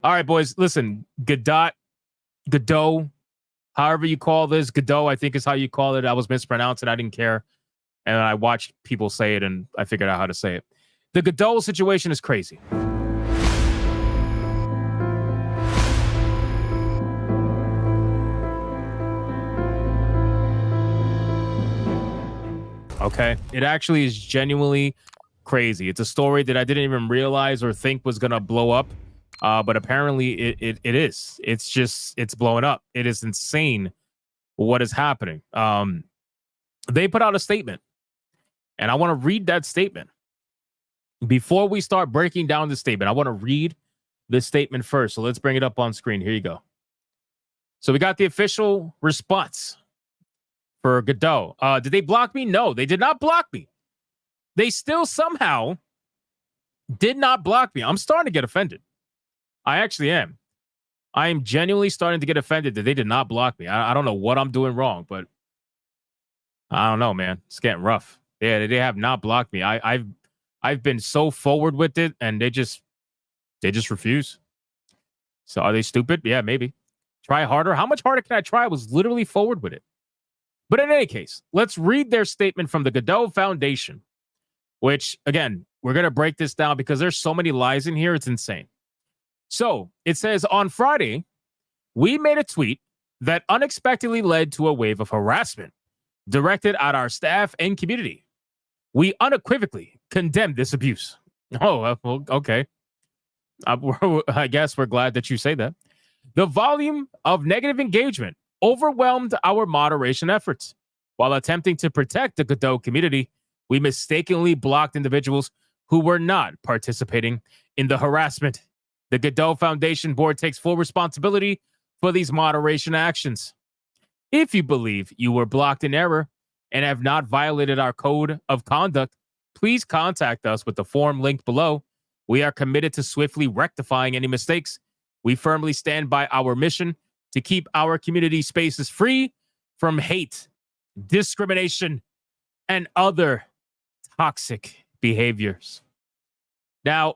All right, boys. Listen, Godot, however you call this, Godot, I think is how you call it. I was mispronouncing. I didn't care. And I watched people say it and I figured out how to say it. The Godot situation is crazy. Okay. It actually is genuinely crazy. It's a story that I didn't even realize or think was going to blow up. But apparently it is. It's blowing up. It is insane what is happening. They put out a statement, and I want to read that statement. Before we start breaking down the statement, I want to read this statement first. So let's bring it up on screen. Here you go. So we got the official response for Godot. Did they block me? No, they did not block me. They still somehow did not block me. I'm starting to get offended. I actually am. I am genuinely starting to get offended that they did not block me. I don't know what I'm doing wrong, but I don't know, man. It's getting rough. Yeah, they have not blocked me. I've been so forward with it, and they just refuse. So are they stupid? Yeah, maybe. Try harder. How much harder can I try? I was literally forward with it. But in any case, let's read their statement from the Godot Foundation, which, again, we're going to break this down because there's so many lies in here. It's insane. So it says, on Friday, we made a tweet that unexpectedly led to a wave of harassment directed at our staff and community. We unequivocally condemn this abuse. Oh, well, okay. I guess we're glad that you say that. The volume of negative engagement overwhelmed our moderation efforts. While attempting to protect the Godot community, we mistakenly blocked individuals who were not participating in the harassment. The Godot Foundation Board takes full responsibility for these moderation actions. If you believe you were blocked in error and have not violated our code of conduct, please contact us with the form linked below. We are committed to swiftly rectifying any mistakes. We firmly stand by our mission to keep our community spaces free from hate, discrimination, and other toxic behaviors. Now,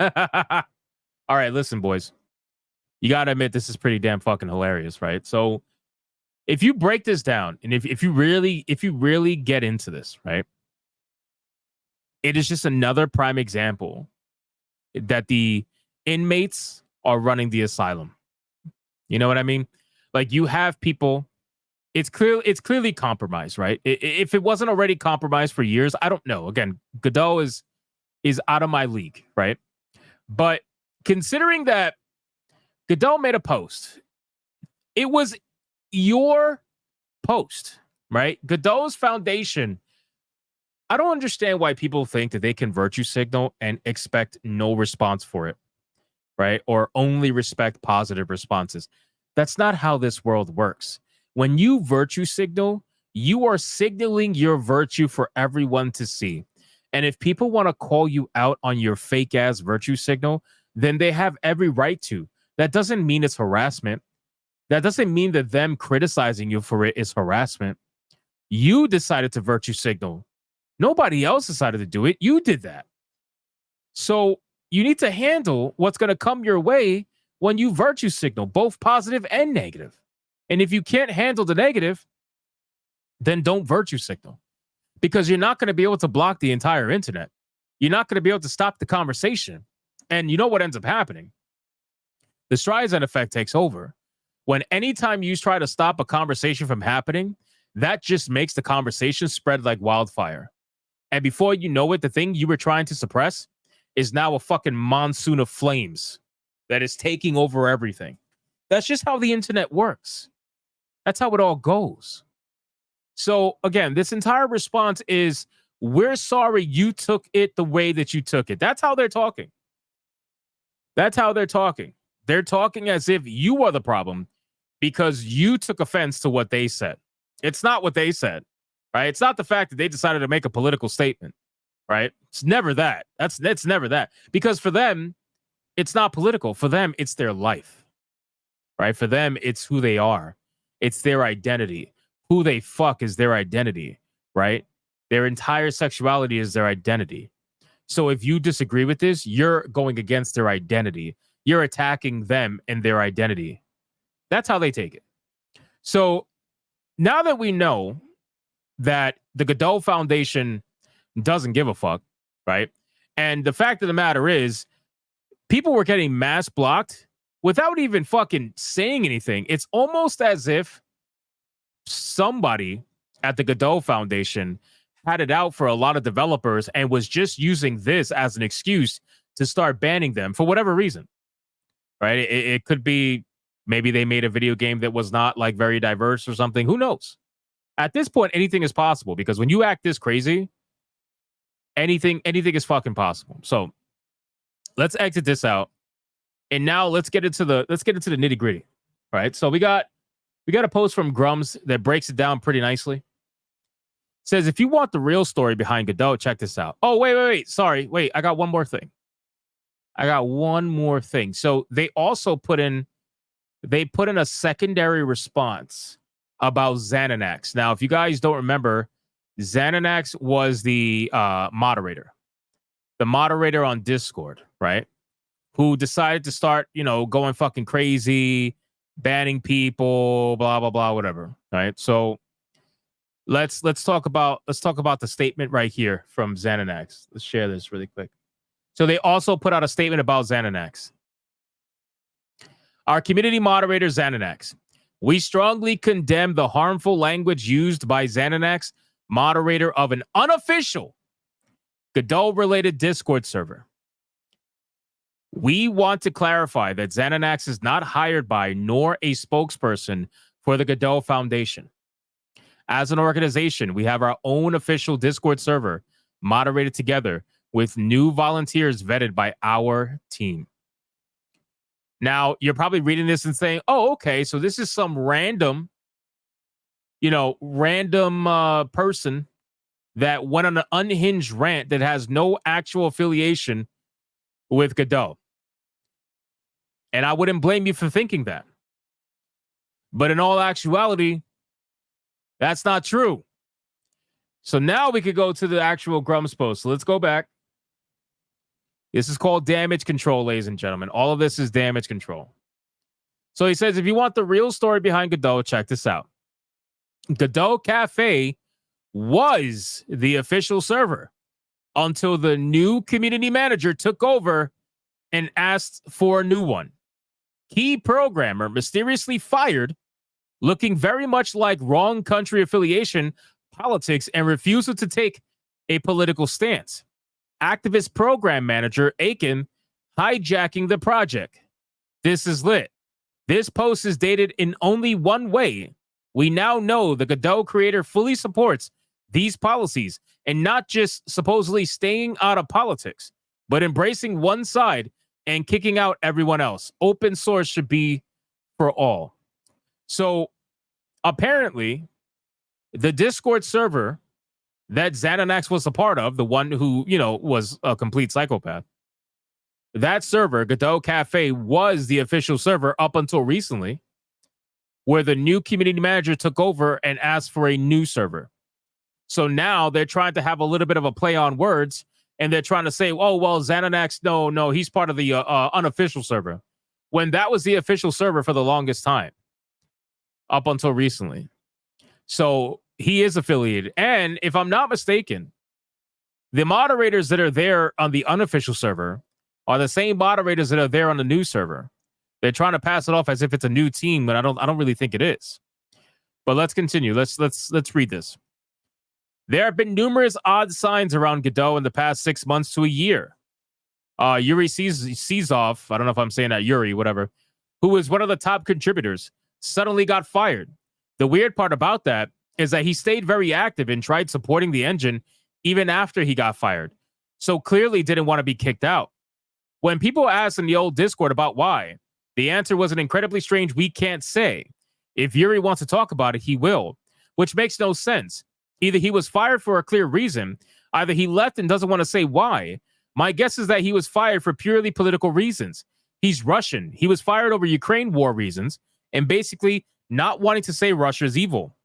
all right, listen, boys. You got to admit this is pretty damn fucking hilarious, right? So if you break this down and if you really get into this, right? It is just another prime example that the inmates are running the asylum. You know what I mean? Like, you have people, it's clearly compromised, right? If it wasn't already compromised for years, I don't know. Again, Godot is out of my league, right? But considering that Godot made a post, it was your post, right? Godot's foundation. I don't understand why people think that they can virtue signal and expect no response for it, right? Or only respect positive responses. That's not how this world works. When you virtue signal, you are signaling your virtue for everyone to see. And if people want to call you out on your fake ass virtue signal, then they have every right to. That doesn't mean it's harassment. That doesn't mean that them criticizing you for it is harassment. You decided to virtue signal. Nobody else decided to do it. You did that. So you need to handle what's going to come your way when you virtue signal, both positive and negative. And if you can't handle the negative, then don't virtue signal, because you're not going to be able to block the entire internet. You're not going to be able to stop the conversation. And you know what ends up happening? The Streisand effect takes over. When anytime you try to stop a conversation from happening, that just makes the conversation spread like wildfire. And before you know it, the thing you were trying to suppress is now a fucking monsoon of flames that is taking over everything. That's just how the internet works. That's how it all goes. So again, this entire response is, we're sorry you took it the way that you took it. That's how they're talking. That's how they're talking. They're talking as if you are the problem because you took offense to what they said. It's not what they said, right? It's not the fact that they decided to make a political statement, right? It's never that. That's never that. Because for them, it's not political. For them, it's their life, right? For them, it's who they are. It's their identity. Who they fuck is their identity, right? Their entire sexuality is their identity. So if you disagree with this, you're going against their identity. you're attacking them and their identity. That's how they take it. So now that we know that the Godot Foundation doesn't give a fuck, right? And the fact of the matter is, people were getting mass blocked without even fucking saying anything. It's almost as if somebody at the Godot Foundation had it out for a lot of developers and was just using this as an excuse to start banning them for whatever reason, right? It could be maybe they made a video game that was not like very diverse or something. Who knows? At this point, anything is possible because when you act this crazy, anything is fucking possible. So let's exit this out, and now let's get into the nitty gritty. Right. So we got a post from Grums that breaks it down pretty nicely. It says, if you want the real story behind Godot, check this out. Oh, wait. Sorry. Wait, I got one more thing. So they also put in a secondary response about Xanax. Now, if you guys don't remember, Xanax was the moderator on Discord, right? Who decided to start, going fucking crazy, banning people, blah blah blah, whatever. Right. So let's talk about the statement right here from Xanax. Let's share this really quick. So they also put out a statement about Xanax. Our community moderator, Xanax. We strongly condemn the harmful language used by Xanax, moderator of an unofficial Godot-related Discord server. We want to clarify that Xanax is not hired by nor a spokesperson for the Godot Foundation. As an organization, we have our own official Discord server moderated together with new volunteers vetted by our team. Now, you're probably reading this and saying, oh, okay, so this is some random person that went on an unhinged rant that has no actual affiliation with Godot. And I wouldn't blame you for thinking that. But in all actuality, that's not true. So now we could go to the actual Grums post. So let's go back. This is called damage control, ladies and gentlemen. All of this is damage control. So he says, if you want the real story behind Godot, check this out. Godot Cafe was the official server until the new community manager took over and asked for a new one. Key programmer mysteriously fired, looking very much like wrong country affiliation, politics, and refusal to take a political stance. Activist program manager Aiken hijacking the project. This is lit. This post is dated in only one way. We now know the Godot creator fully supports these policies and not just supposedly staying out of politics, but embracing one side and kicking out everyone else. Open source should be for all. So apparently, the Discord server that Xanax was a part of, the one who, was a complete psychopath, that server, Godot Cafe, was the official server up until recently, where the new community manager took over and asked for a new server. So now they're trying to have a little bit of a play on words, and they're trying to say, oh, well, Xanax, no, he's part of the unofficial server, when that was the official server for the longest time, up until recently. So he is affiliated. And if I'm not mistaken, the moderators that are there on the unofficial server are the same moderators that are there on the new server. They're trying to pass it off as if it's a new team, but I don't really think it is. But let's continue. Let's read this. There have been numerous odd signs around Godot in the past 6 months to a year. Yuri Sizov, I don't know if I'm saying that, Yuri, whatever, who is one of the top contributors, suddenly got fired. The weird part about that is that he stayed very active and tried supporting the engine even after he got fired. So clearly didn't want to be kicked out. When people asked in the old Discord about why, the answer was an incredibly strange, we can't say. If Yuri wants to talk about it, he will, which makes no sense. Either he was fired for a clear reason, either he left and doesn't want to say why. My guess is that he was fired for purely political reasons. He's Russian. He was fired over Ukraine war reasons and basically not wanting to say Russia's evil.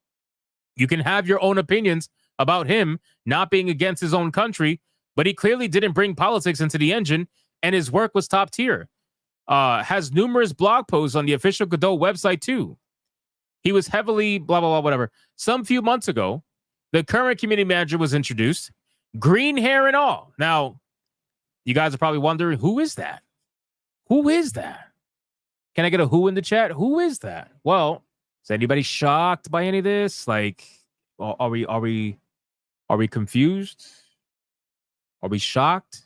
You can have your own opinions about him not being against his own country, but he clearly didn't bring politics into the engine, and his work was top tier. has numerous blog posts on the official GoDot website too. He was heavily blah, blah, blah, whatever. Some few months ago, the current community manager was introduced, green hair and all. Now, you guys are probably wondering, who is that? Who is that? Can I get a who in the chat? Who is that? Well, is anybody shocked by any of this? Like, are we confused? Are we shocked?